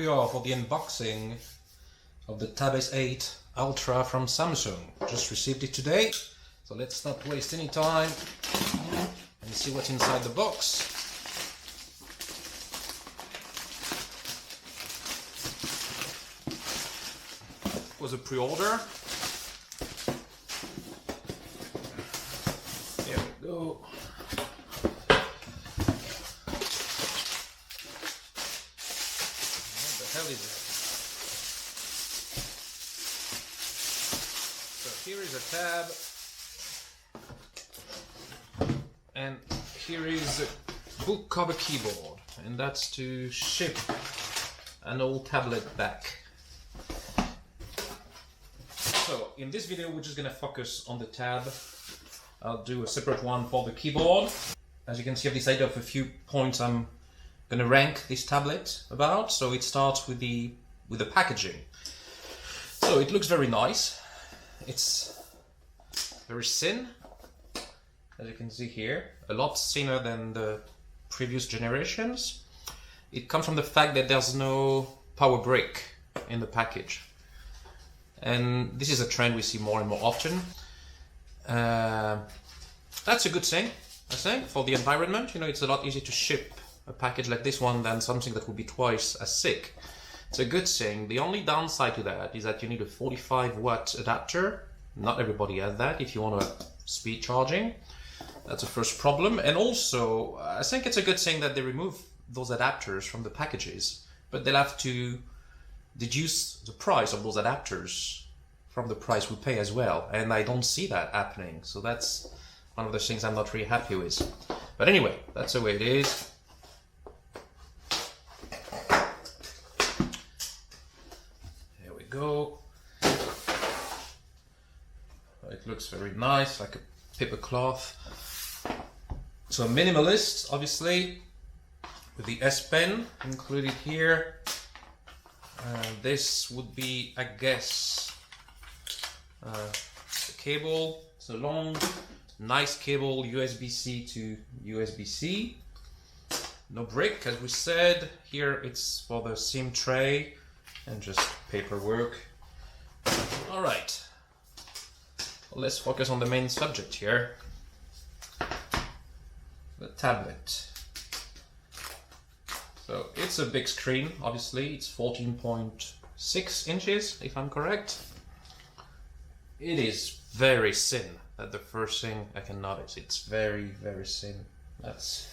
we are for the unboxing of the Tab S8 Ultra from Samsung. Just received it today, so let's not waste any time and see what's inside the box. It was a pre-order. There we go. What the hell is it? So here is a tab, and here is a book cover keyboard, and that's to ship an old tablet back. So in this video we're just going to focus on the tab. I'll do a separate one for the keyboard. As you can see, I've decided of a few points I'm going to rank this tablet about. So it starts with the packaging. So it looks very nice. It's very thin, as you can see here, a lot thinner than the previous generations. It comes from the fact that there's no power brick in the package. And this is a trend we see more and more often. That's a good thing, I think, for the environment. You know, it's a lot easier to ship a package like this one than something that would be twice as thick. It's a good thing. The only downside to that is that you need a 45-watt adapter. Not everybody has that if you want a speed charging. That's the first problem. And also, I think it's a good thing that they remove those adapters from the packages, but they'll have to deduce the price of those adapters from the price we pay as well, and I don't see that happening, so that's one of the things I'm not really happy with. But anyway, that's the way it is. Here we go. It looks very nice, like a paper cloth. So minimalist, obviously, with the S Pen included here. This would be, I guess, the cable. It's a long, nice cable, USB-C to USB-C. No brick, as we said. Here it's for the SIM tray and just paperwork. All right, well, let's focus on the main subject here. The tablet. So it's a big screen, obviously. It's 14.6 inches, if I'm correct. It is very thin. That's the first thing I can notice. It's very, very thin. That's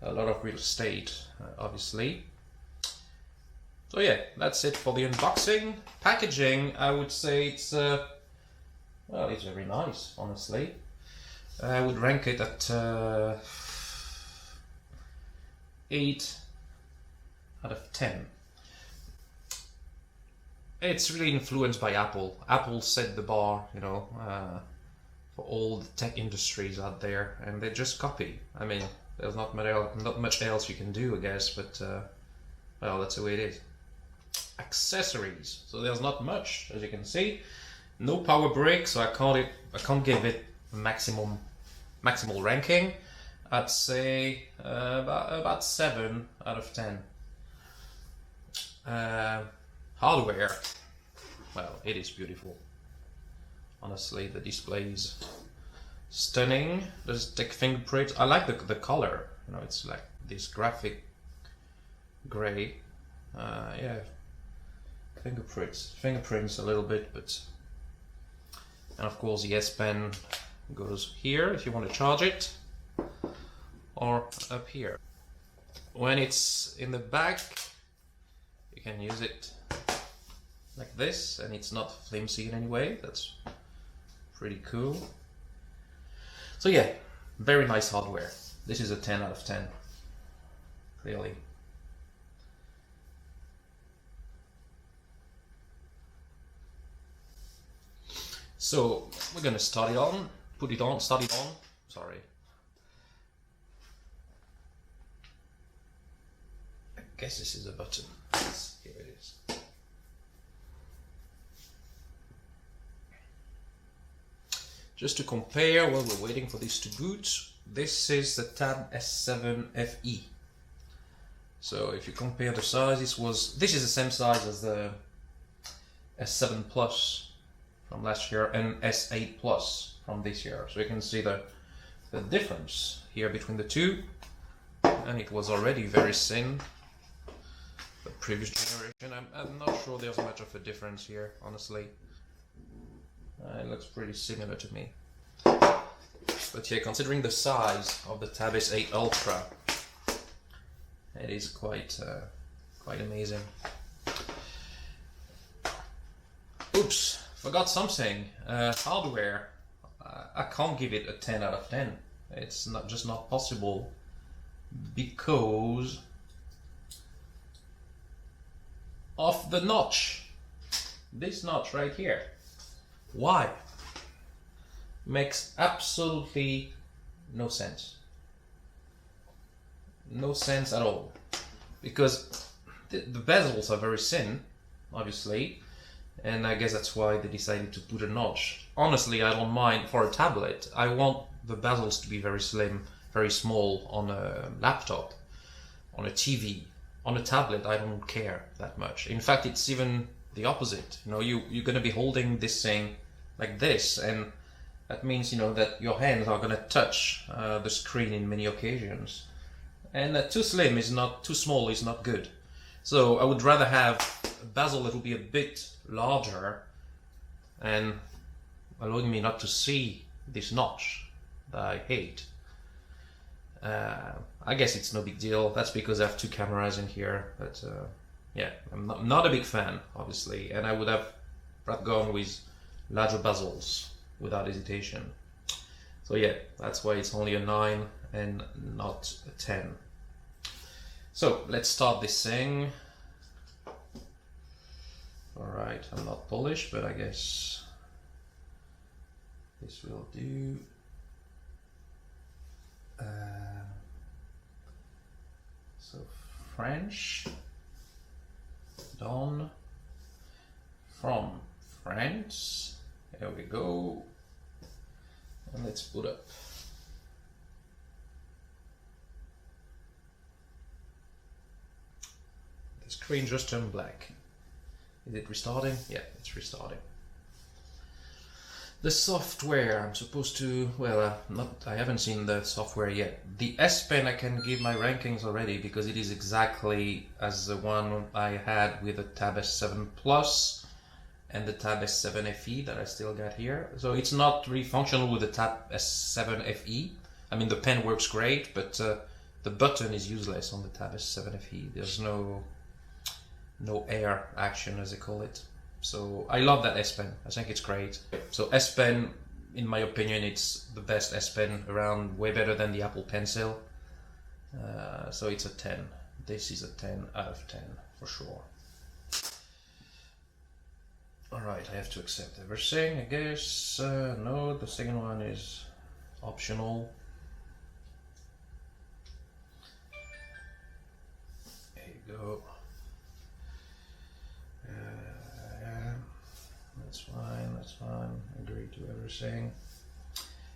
a lot of real estate, obviously. So yeah, that's it for the unboxing. Packaging, I would say it's, well, it's very nice, honestly. I would rank it at 8 out of 10. It's really influenced by Apple. Apple set the bar, you know, for all the tech industries out there, and they just copy. I mean, there's not much else you can do, I guess, but well, that's the way it is. Accessories. So there's not much, as you can see. No power brick, so I can't give it maximal ranking. I'd say about 7 out of 10. Hardware, well, it is beautiful. Honestly, the display is stunning. There's tech fingerprint. I like the color. You know, it's like this graphic gray. Yeah, fingerprints a little bit, but and of course the S Pen goes here if you want to charge it, or up here. When it's in the back, you can use it like this, and it's not flimsy in any way. That's pretty cool. So yeah, very nice hardware. This is a 10 out of 10, clearly. So we're gonna start it on, start it on, sorry. I guess this is a button. Yes, here it is. Just to compare while we're waiting for this to boot, this is the Tab S7 FE. So if you compare the size, this is the same size as the S7 Plus from last year and S8 Plus from this year. So you can see the difference here between the two, and it was already very thin the previous generation. I'm not sure there's much of a difference here, honestly. It looks pretty similar to me. But yeah, considering the size of the Tab S8 Ultra, it is quite amazing. Oops, forgot something. Hardware. I can't give it a 10 out of 10. It's just not possible because of the notch. This notch right here. Why? Makes absolutely no sense. No sense at all. Because the bezels are very thin, obviously, and I guess that's why they decided to put a notch. Honestly, I don't mind for a tablet. I want the bezels to be very slim, very small on a laptop, on a TV. On a tablet, I don't care that much. In fact, it's even the opposite. You know, you're going to be holding this thing like this, and that means, you know, that your hands are going to touch the screen in many occasions. And too slim is not, too small is not good. So I would rather have a bezel that will be a bit larger and allowing me not to see this notch that I hate. I guess it's no big deal. That's because I have two cameras in here. But yeah, I'm not a big fan, obviously. And I would have gone with larger bezels without hesitation. So yeah, that's why it's only a 9 and not a 10. So let's start this thing. Alright, I'm not Polish, but I guess this will do. So French, done, from France, there we go, and let's put up. The screen just turned black. Is it restarting? Yeah, it's restarting. The software, I'm supposed to, well, I haven't seen the software yet. The S Pen, I can give my rankings already because it is exactly as the one I had with the Tab S7 Plus and the Tab S7 FE that I still got here. So it's not really functional with the Tab S7 FE. I mean, the pen works great, but the button is useless on the Tab S7 FE. There's no air action, as they call it. So I love that S Pen. I think it's great. So S Pen, in my opinion, it's the best S Pen around, way better than the Apple Pencil. So it's a 10. This is a 10 out of 10 for sure. Alright, I have to accept everything, I guess. No, the second one is optional. There you go. That's fine, agree to everything.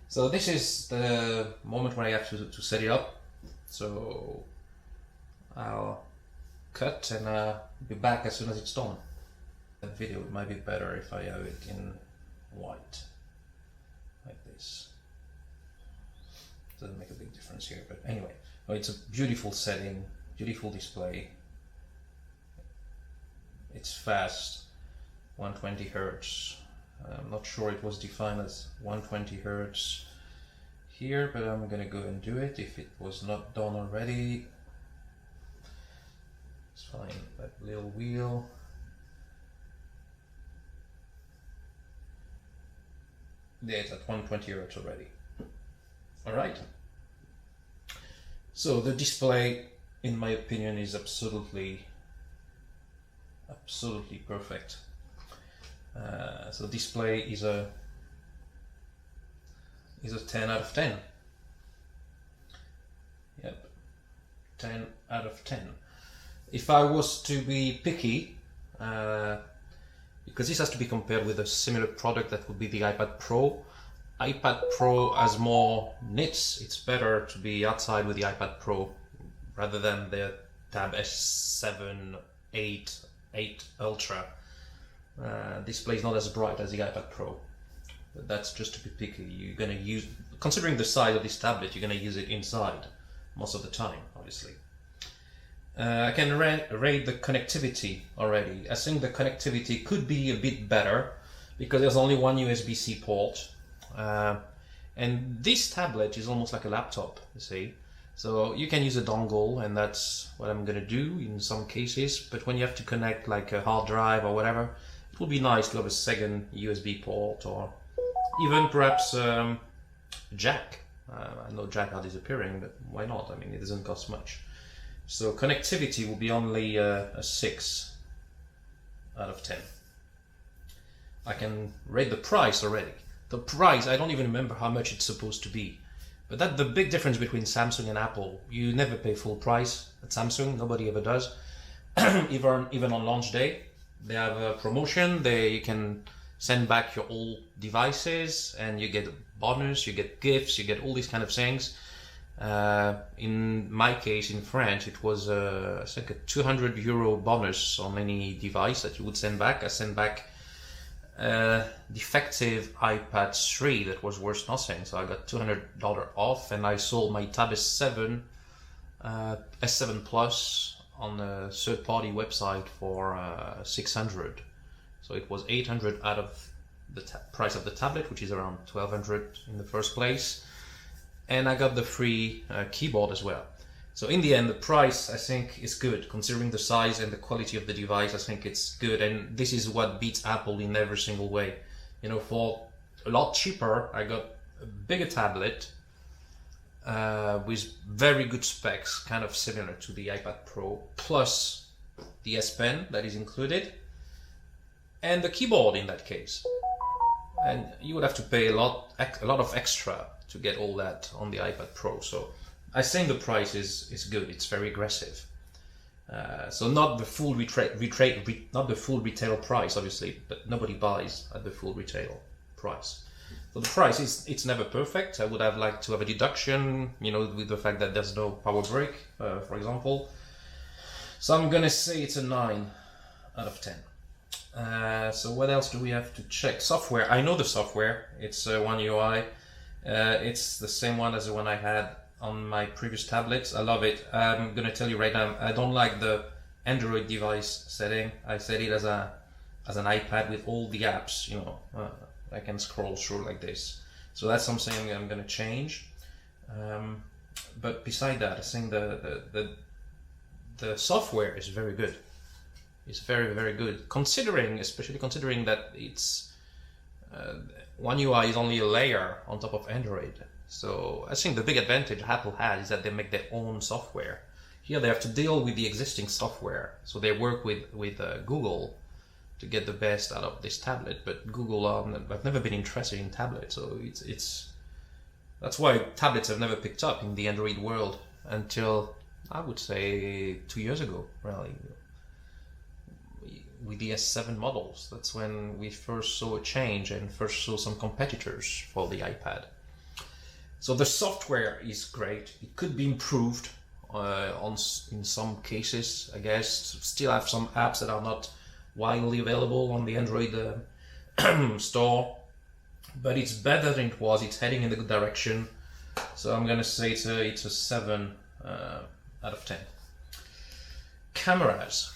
So this is the moment when I have to set it up. So I'll cut and be back as soon as it's done. The video, it might be better if I have it in white, like this. Doesn't make a big difference here, but anyway. Oh, it's a beautiful setting, beautiful display. It's fast, 120 Hertz. I'm not sure it was defined as 120 Hertz here, but I'm gonna go and do it if it was not done already. It's fine, that little wheel. Yeah, it's at 120 Hertz already. Alright. So the display, in my opinion, is absolutely perfect. So display is a 10 out of 10. Yep, 10 out of 10. If I was to be picky, because this has to be compared with a similar product that would be the iPad Pro. iPad Pro has more nits. It's better to be outside with the iPad Pro rather than the Tab S7, 8, 8 Ultra. Display is not as bright as the iPad Pro. But that's just to be picky. You're gonna use, considering the size of this tablet, you're gonna use it inside most of the time, obviously. I can rate the connectivity already. I think the connectivity could be a bit better because there's only one USB-C port. And this tablet is almost like a laptop, you see. So you can use a dongle, and that's what I'm gonna do in some cases. But when you have to connect like a hard drive or whatever, it would be nice to have a second USB port, or even perhaps jack. I know jack are disappearing, but why not? I mean, it doesn't cost much. So connectivity will be only a 6 out of 10. I can rate the price already. The price, I don't even remember how much it's supposed to be. But that's the big difference between Samsung and Apple. You never pay full price at Samsung, nobody ever does. Even on launch day, they have a promotion. You can send back your old devices and you get bonus, you get gifts, you get all these kind of things. In my case, in France, it was I think a €200 bonus on any device that you would send back. I sent back defective iPad 3 that was worth nothing, so I got $200 off, and I sold my Tab S7 Plus on a third-party website for 600. So it was 800 out of the price of the tablet, which is around 1200 in the first place, and I got the free keyboard as well. So in the end, the price, I think, is good. Considering the size and the quality of the device, I think it's good. And this is what beats Apple in every single way. You know, for a lot cheaper, I got a bigger tablet with very good specs, kind of similar to the iPad Pro, plus the S Pen that is included, and the keyboard in that case. And you would have to pay a lot of extra to get all that on the iPad Pro. So I think the price is good. It's very aggressive. So not the full not the full retail price, obviously, but nobody buys at the full retail price. So the price it's never perfect. I would have liked to have a deduction, you know, with the fact that there's no power brick, for example. So I'm gonna say it's a 9 out of 10. So what else do we have to check? Software. I know the software. It's One UI. It's the same one as the one I had on my previous tablets. I love it. I'm gonna tell you right now, I don't like the Android device setting. I set it as an iPad with all the apps, you know, I can scroll through like this. So that's something I'm gonna change. But beside that, I think the software is very good. It's very, very good, especially considering that it's One UI is only a layer on top of Android. So I think the big advantage Apple has is that they make their own software. Here they have to deal with the existing software. So they work with Google to get the best out of this tablet. But Google, I've never been interested in tablets. So that's why tablets have never picked up in the Android world until, I would say, 2 years ago, really. With the S7 models, that's when we first saw a change and first saw some competitors for the iPad. So the software is great. It could be improved in some cases, I guess. Still have some apps that are not widely available on the Android store, but it's better than it was. It's heading in the good direction. So I'm gonna say it's a 7 out of 10. Cameras.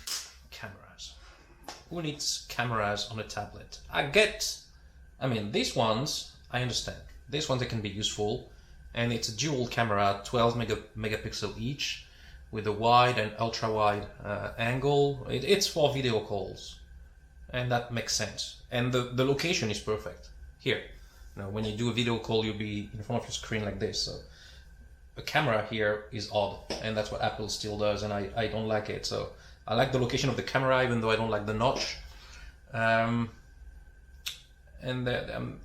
Who needs cameras on a tablet? I mean, these ones, I understand. These ones, they can be useful. And it's a dual camera, 12 megapixel each, with a wide and ultra wide angle. It's for video calls. And that makes sense. And the location is perfect. Here. Now, when you do a video call, you'll be in front of your screen like this. So a camera here is odd. And that's what Apple still does. And I don't like it. So I like the location of the camera, even though I don't like the notch. And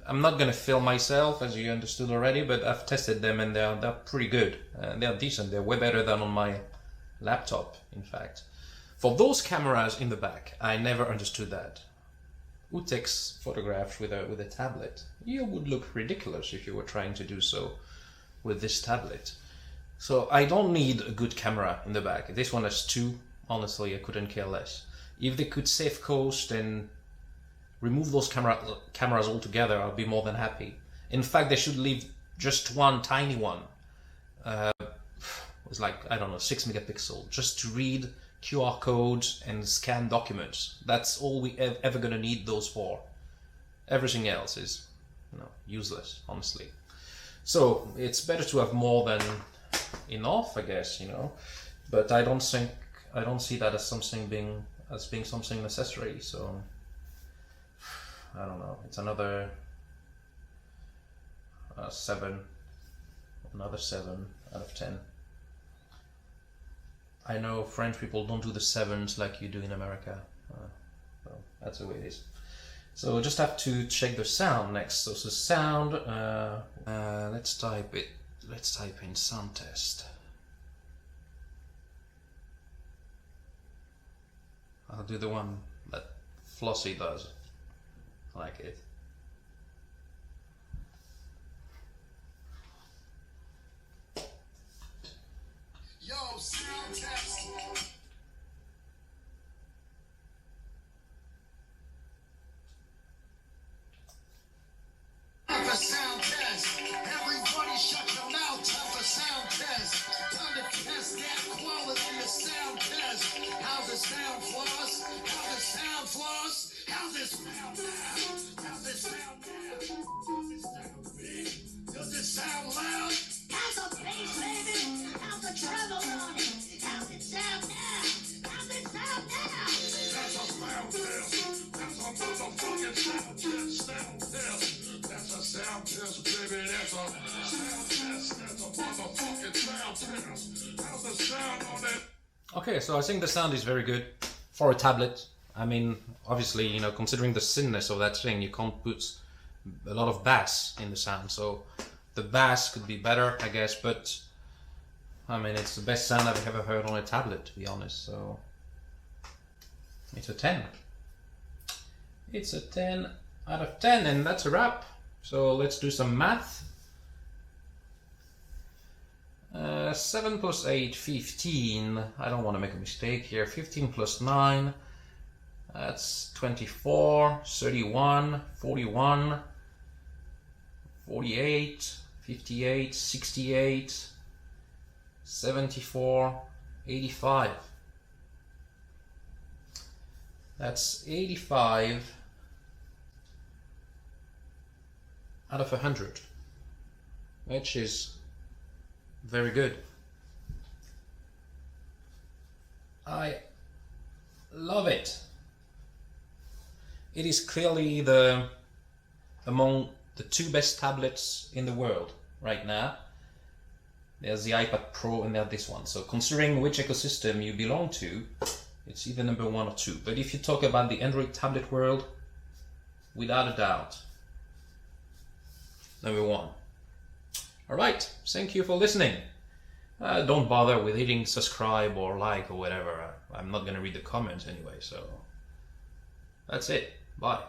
I'm not going to film myself, as you understood already, but I've tested them and they're pretty good. They're decent. They're way better than on my laptop, in fact. For those cameras in the back, I never understood that. Who takes photographs with a tablet? You would look ridiculous if you were trying to do so with this tablet. So I don't need a good camera in the back. This one has two. Honestly, I couldn't care less. If they could save cost and remove those cameras altogether, I'll be more than happy. In fact, they should leave just one tiny one. It's like, I don't know, 6 megapixel, just to read QR codes and scan documents. That's all we ever gonna need those for. Everything else is, useless, honestly. So it's better to have more than enough, I guess, But I don't see that as being something necessary. So I don't know. It's another 7, another 7 out of 10. I know French people don't do the 7s like you do in America. Well, that's the way it is. So just have to check the sound next. So the sound, let's type in sound test. I'll do the one that Flossie does. I like it. Yo, sound test. Time for sound test. Everybody shut your mouth. Time for sound test. Time to test that quality of sound test. How's it sound, Floss? How's it sound, Floss? How's it sound now? How's it sound now? Does it sound big? Does it sound loud? How's the bass, baby? How's the treble on it? How's it sound now? How's it sound now? That's a sound test. That's a motherfucking sound test. Sound test. That's a sound test, baby. That's a sound test. That's a motherfucking sound test. How's the sound on it? Okay, so I think the sound is very good for a tablet. I mean, obviously, considering the thinness of that thing, you can't put a lot of bass in the sound. So the bass could be better, I guess, but I mean, it's the best sound I've ever heard on a tablet, to be honest. So it's a 10. It's a 10 out of 10, and that's a wrap. So let's do some math. 7 plus 8, 15. I don't want to make a mistake here. 15 plus 9. That's 24, 31, 41, 48, 58, 68, 74, 85. That's 85 out of 100, which is very good. I love it. It is clearly among the 2 best tablets in the world right now. There's the iPad Pro and there's this one. So considering which ecosystem you belong to, it's either number 1 or 2. But if you talk about the Android tablet world, without a doubt, number 1. Alright, thank you for listening. Don't bother with hitting subscribe or like or whatever. I'm not going to read the comments anyway, so that's it. Bye.